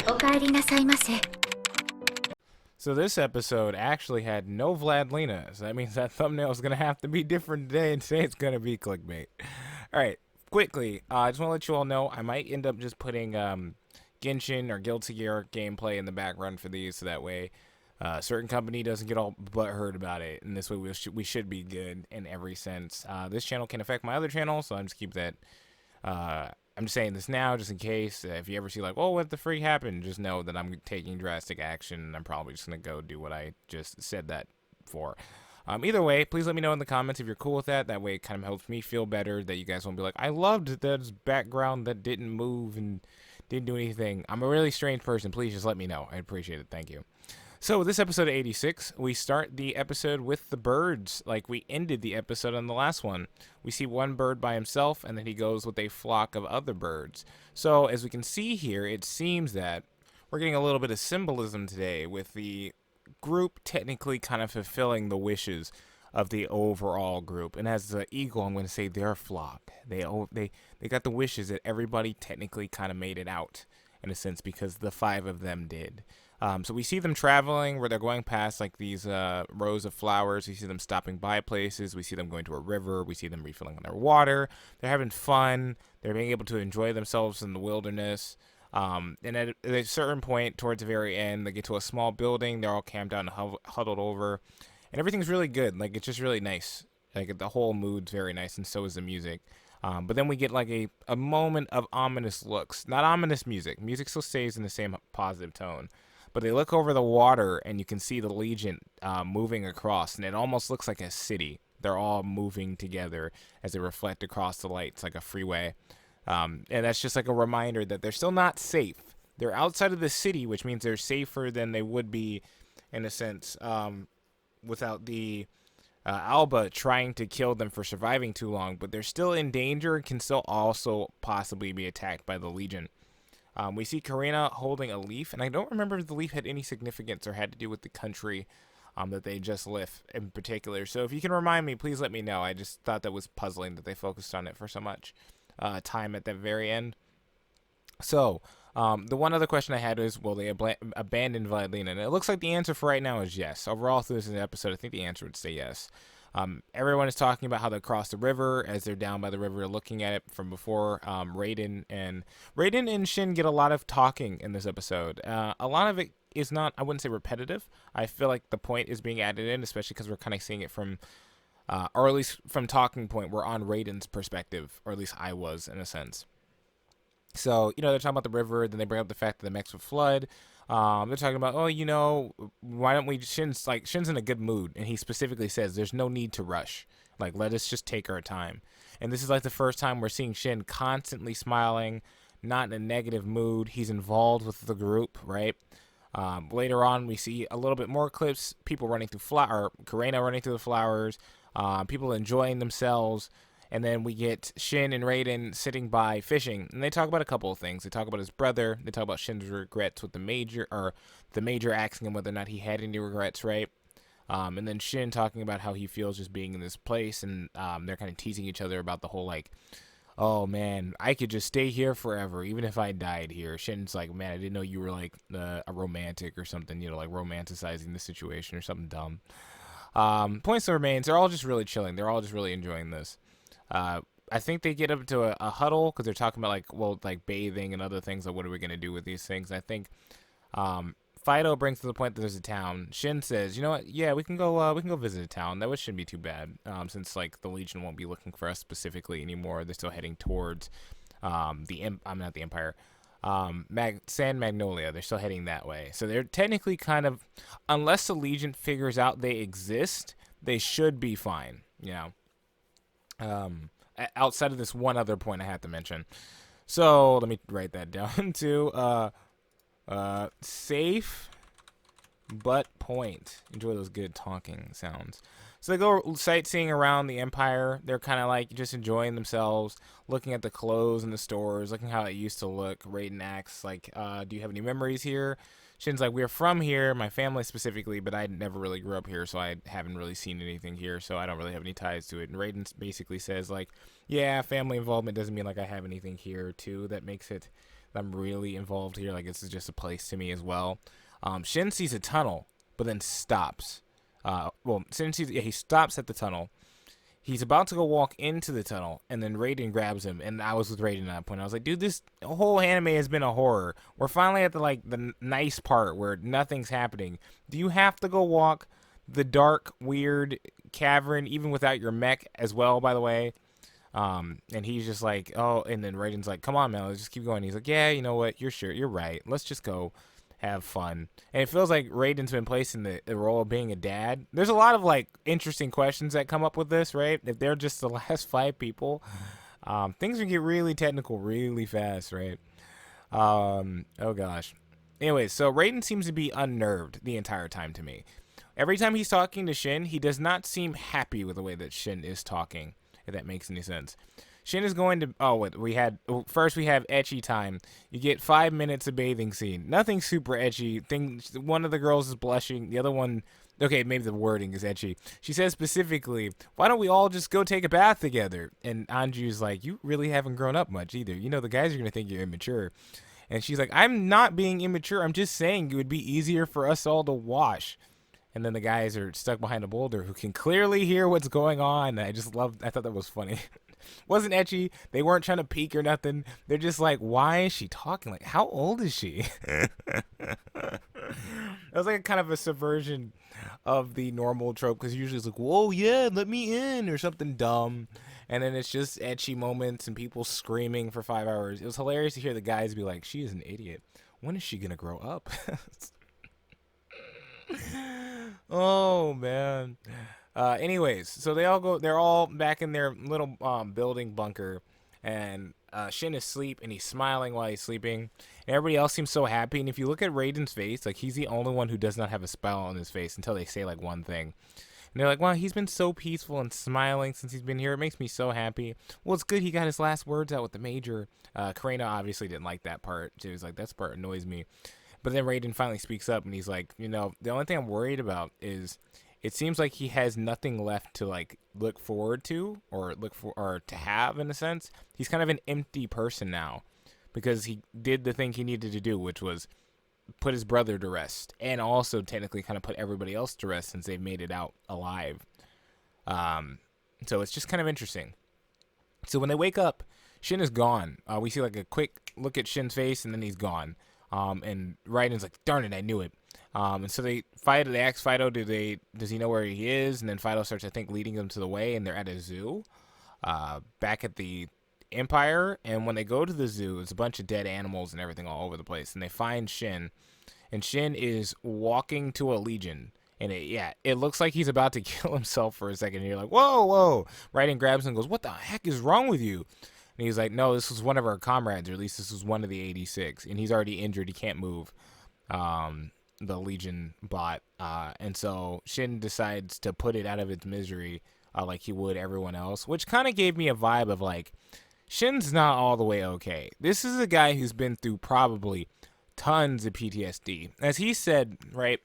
お帰りなさいませ。 So this episode actually had no Vladlina, so that means that thumbnail is gonna have to be different today, and today it's gonna be clickbait. All right, quickly, I just want to let you all know I might end up just putting Genshin or Guilty Gear gameplay in the background for these, so that way certain company doesn't get all butthurt about it, and this way we should be good in every sense. This channel can affect my other channel, so I'm just keep that. I'm just saying this now, just in case. If you ever see like, oh, what the freak happened, just know that I'm taking drastic action, and I'm probably just gonna go do what I just said that for. Either way, please let me know in the comments if you're cool with that. That way, it kind of helps me feel better that you guys won't be like, I loved that background that didn't move and didn't do anything. I'm a really strange person. Please just let me know. I appreciate it. Thank you. So with this episode of 86, we start the episode with the birds, like we ended the episode on the last one. We see one bird by himself, and then he goes with a flock of other birds. So as we can see here, it seems that we're getting a little bit of symbolism today, with the group technically kind of fulfilling the wishes of the overall group. And as the eagle, I'm going to say their flock. They got the wishes that everybody technically kind of made it out, in a sense, because the 5 of them did. So we see them traveling where they're going past like these rows of flowers. We see them stopping by places. We see them going to a river. We see them refilling on their water. They're having fun. They're being able to enjoy themselves in the wilderness. And at a certain point towards the very end, they get to a small building. They're all camped out and huddled over. And everything's really good. Like, it's just really nice. Like, the whole mood's very nice, and so is the music. But then we get like a moment of ominous looks. Not ominous music. Music still stays in the same positive tone. But they look over the water, and you can see the Legion moving across, and it almost looks like a city. They're all moving together as they reflect across the lights like a freeway. And that's just like a reminder that they're still not safe. They're outside of the city, which means they're safer than they would be, in a sense, without the Alba trying to kill them for surviving too long. But they're still in danger and can still also possibly be attacked by the Legion. We see Kurena holding a leaf, and I don't remember if the leaf had any significance or had to do with the country that they just left in particular. So if you can remind me, please let me know. I just thought that was puzzling that they focused on it for so much time at the very end. So the one other question I had is, will they abandon Vladlina? And it looks like the answer for right now is yes. Overall, through this episode, I think the answer would say yes. Everyone is talking about how they cross the river as they're down by the river looking at it from before. Raiden and Shin get a lot of talking in this episode. A lot of it is not, I wouldn't say repetitive. I feel like the point is being added in, especially because we're kind of seeing it from, or at least from talking point, we're on Raiden's perspective, or at least I was, in a sense. So, they're talking about the river, then they bring up the fact that the mechs would flood. They're talking about, why don't we, Shin's in a good mood, and he specifically says there's no need to rush. Like, let us just take our time. And this is like the first time we're seeing Shin constantly smiling, not in a negative mood. He's involved with the group, right? Later on, we see a little bit more clips, people running through Kurena running through the flowers, people enjoying themselves. And then we get Shin and Raiden sitting by fishing, and they talk about a couple of things. They talk about his brother. They talk about Shin's regrets with the major asking him whether or not he had any regrets, right? And then Shin talking about how he feels just being in this place, and they're kind of teasing each other about the whole like, oh man, I could just stay here forever, even if I died here. Shin's like, man, I didn't know you were like a romantic or something, like romanticizing the situation or something dumb. Points that remains, they're all just really chilling. They're all just really enjoying this. I think they get up to a huddle because they're talking about like bathing and other things. Like, what are we gonna do with these things? I think Fido brings to the point that there's a town. Shin says, you know what? Yeah, we can go visit a town. That shouldn't be too bad. Since like the Legion won't be looking for us specifically anymore. They're still heading towards I'm not the Empire. San Magnolia. They're still heading that way. So they're technically kind of, unless the Legion figures out they exist, they should be fine. Outside of this one other point I have to mention. So let me write that down too. Safe but point. Enjoy those good talking sounds. So they go sightseeing around the Empire. They're kind of like just enjoying themselves, looking at the clothes in the stores, looking how it used to look. Raiden asks like, do you have any memories here? Shin's like, we're from here, my family specifically, but I never really grew up here, so I haven't really seen anything here, so I don't really have any ties to it. And Raiden basically says like, yeah, family involvement doesn't mean like I have anything here too that makes it I'm really involved here. Like, this is just a place to me as well. Shin sees a tunnel, but then stops. Shin sees, yeah, he stops at the tunnel. He's about to go walk into the tunnel, and then Raiden grabs him. And I was with Raiden at that point. I was like, dude, this whole anime has been a horror. We're finally at the nice part where nothing's happening. Do you have to go walk the dark, weird cavern, even without your mech as well, by the way? And he's just like, oh, and then Raiden's like, come on, man, let's just keep going. He's like, yeah, you know what? You're right. Let's just go have fun. And it feels like Raiden's been placed in the role of being a dad. There's a lot of like interesting questions that come up with this, right? If they're just the last 5 people, things can get really technical really fast, right? Oh gosh. Anyway, so Raiden seems to be unnerved the entire time to me. Every time he's talking to Shin, he does not seem happy with the way that Shin is talking, if that makes any sense. Shin is going to. Oh, what first we have ecchi time. You get 5 minutes of bathing scene. Nothing super ecchi. One of the girls is blushing. The other one, okay, maybe the wording is ecchi. She says specifically, "Why don't we all just go take a bath together?" And Anju's like, "You really haven't grown up much either. You know the guys are gonna think you're immature." And she's like, "I'm not being immature. I'm just saying it would be easier for us all to wash." And then the guys are stuck behind a boulder who can clearly hear what's going on. I thought that was funny. Wasn't ecchi. They weren't trying to peek or nothing. They're just like, why is she talking? Like, how old is she? That was like a kind of a subversion of the normal trope, because usually it's like, whoa, yeah, let me in, or something dumb. And then it's just ecchi moments and people screaming for 5 hours. It was hilarious to hear the guys be like, she is an idiot. When is she going to grow up? Oh, man. Anyways, so they're all back in their little building bunker, and Shin is asleep, and he's smiling while he's sleeping, and everybody else seems so happy. And if you look at Raiden's face, like, he's the only one who does not have a smile on his face until they say like one thing. And they're like, wow, he's been so peaceful and smiling since he's been here. It makes me so happy. Well, it's good he got his last words out with the major. Kurena obviously didn't like that part. She was like, that part annoys me. But then Raiden finally speaks up, and he's like, you know, the only thing I'm worried about is it seems like he has nothing left to like look forward to or to have, in a sense. He's kind of an empty person now because he did the thing he needed to do, which was put his brother to rest, and also technically kind of put everybody else to rest since they've made it out alive. So it's just kind of interesting. So when they wake up, Shin is gone. We see like a quick look at Shin's face, and then he's gone. And Raiden's like, darn it, I knew it. And so they ask Fido, does he know where he is? And then Fido starts, I think, leading them to the way, and they're at a zoo, back at the Empire. And when they go to the zoo, it's a bunch of dead animals and everything all over the place. And they find Shin, and Shin is walking to a legion. And it looks like he's about to kill himself for a second. And you're like, whoa. Raiden grabs him and goes, what the heck is wrong with you? And he's like, no, this was one of our comrades, or at least this was one of the 86. And he's already injured. He can't move. The Legion bot. And so Shin decides to put it out of its misery, like he would everyone else, which kind of gave me a vibe of like, Shin's not all the way okay. This is a guy who's been through probably tons of PTSD. As he said, right,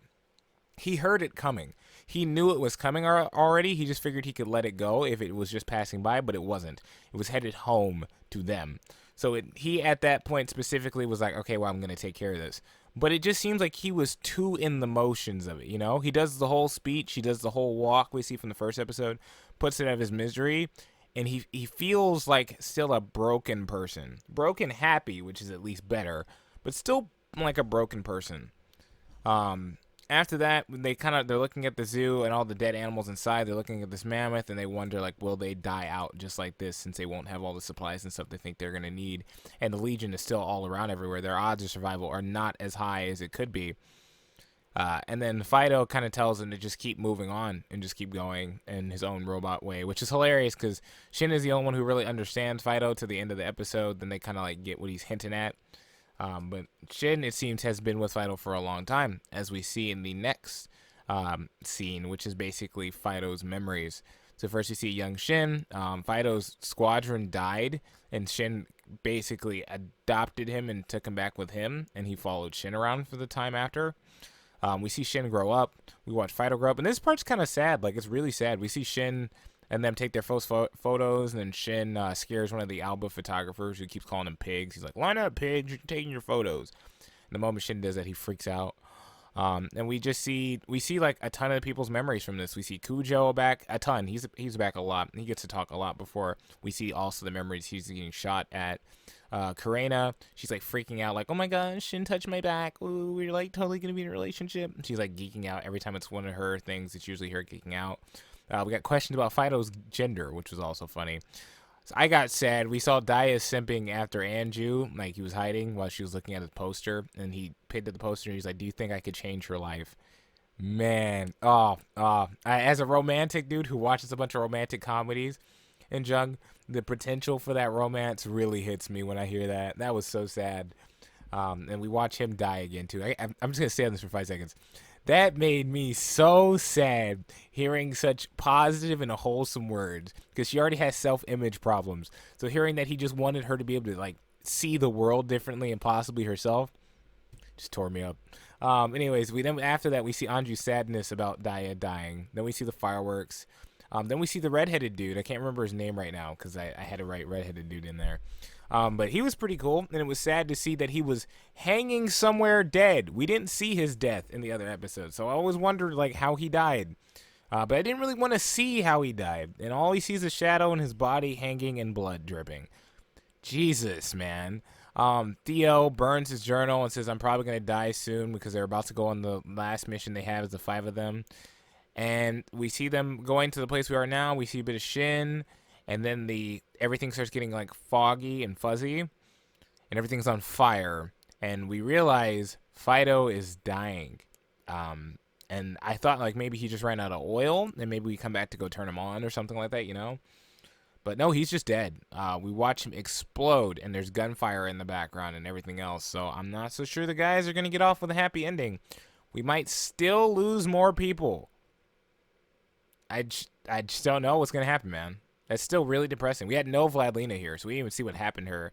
he heard it coming. He knew it was coming already. He just figured he could let it go if it was just passing by, but it wasn't. It was headed home to them. So he, at that point specifically, was like, okay, well, I'm going to take care of this. But it just seems like he was too in the motions of it, you know? He does the whole speech. He does the whole walk we see from the first episode, puts it out of his misery, and he feels like still a broken person. Broken happy, which is at least better, but still like a broken person. After that, they're looking at the zoo and all the dead animals inside. They're looking at this mammoth, and they wonder, like, will they die out just like this, since they won't have all the supplies and stuff they think they're going to need. And the Legion is still all around everywhere. Their odds of survival are not as high as it could be. And then Fido kind of tells them to just keep moving on and just keep going in his own robot way, which is hilarious because Shin is the only one who really understands Fido to the end of the episode. Then they kind of like get what he's hinting at. But Shin, it seems, has been with Fido for a long time, as we see in the next scene, which is basically Fido's memories. So first you see young Shin. Fido's squadron died, and Shin basically adopted him and took him back with him, and he followed Shin around for the time after. We see Shin grow up. We watch Fido grow up, and this part's kind of sad. Like, it's really sad. We see Shin and them take their photos, and then Shin scares one of the Alba photographers who keeps calling them pigs. He's like, line up, pigs, you're taking your photos. And the moment Shin does that, he freaks out. And we see like a ton of people's memories from this. We see Kujo back a ton. He's back a lot. He gets to talk a lot before we see also the memories he's getting shot at. Kurena, she's like freaking out, like, oh my gosh, Shin touched my back. Ooh, we're like totally gonna be in a relationship. She's like geeking out every time it's one of her things. It's usually her geeking out. We got questions about Fido's gender, which was also funny. So I got sad. We saw Daya simping after Anju, like he was hiding while she was looking at his poster, and he pinned at the poster and he's like, do you think I could change her life? Man, as a romantic dude who watches a bunch of romantic comedies in Jung, the potential for that romance really hits me when I hear that. That was so sad. And we watch him die again too. I'm just gonna stay on this for 5 seconds. That made me so sad hearing such positive and wholesome words, because she already has self-image problems. So hearing that he just wanted her to be able to like see the world differently and possibly herself just tore me up. Anyways, after that we see Anju's sadness about Daya dying. Then we see the fireworks. Then we see the redheaded dude. I can't remember his name right now because I had to write redheaded dude in there. But he was pretty cool, and it was sad to see that he was hanging somewhere dead. We didn't see his death in the other episode, so I always wondered like how he died. But I didn't really want to see how he died, and all he sees is a shadow and his body hanging and blood dripping. Jesus, man. Theo burns his journal and says, I'm probably going to die soon because they're about to go on the last mission they have as the 5 of them. And we see them going to the place we are now. We see a bit of Shin. And then everything starts getting like foggy and fuzzy. And everything's on fire. And we realize Fido is dying. And I thought like maybe he just ran out of oil. And maybe we come back to go turn him on or something like that, you know? But no, he's just dead. We watch him explode. And there's gunfire in the background and everything else. So I'm not so sure the guys are going to get off with a happy ending. We might still lose more people. I just don't know what's going to happen, man. That's still really depressing. We had no Vladlina here, so we didn't even see what happened to her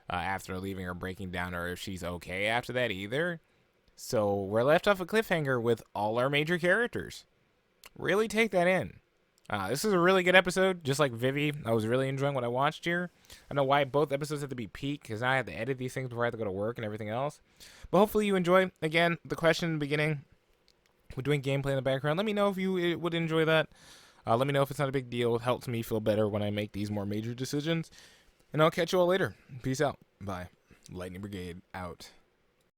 after leaving her, breaking down, or if she's okay after that either. So we're left off a cliffhanger with all our major characters. Really take that in. This is a really good episode, just like Vivi. I was really enjoying what I watched here. I know why both episodes have to be peak, because now I have to edit these things before I have to go to work and everything else. But hopefully you enjoy. Again, the question in the beginning, we're doing gameplay in the background. Let me know if you would enjoy that. Let me know if it's not a big deal. It helps me feel better when I make these more major decisions. And I'll catch you all later. Peace out. Bye. Lightning Brigade out.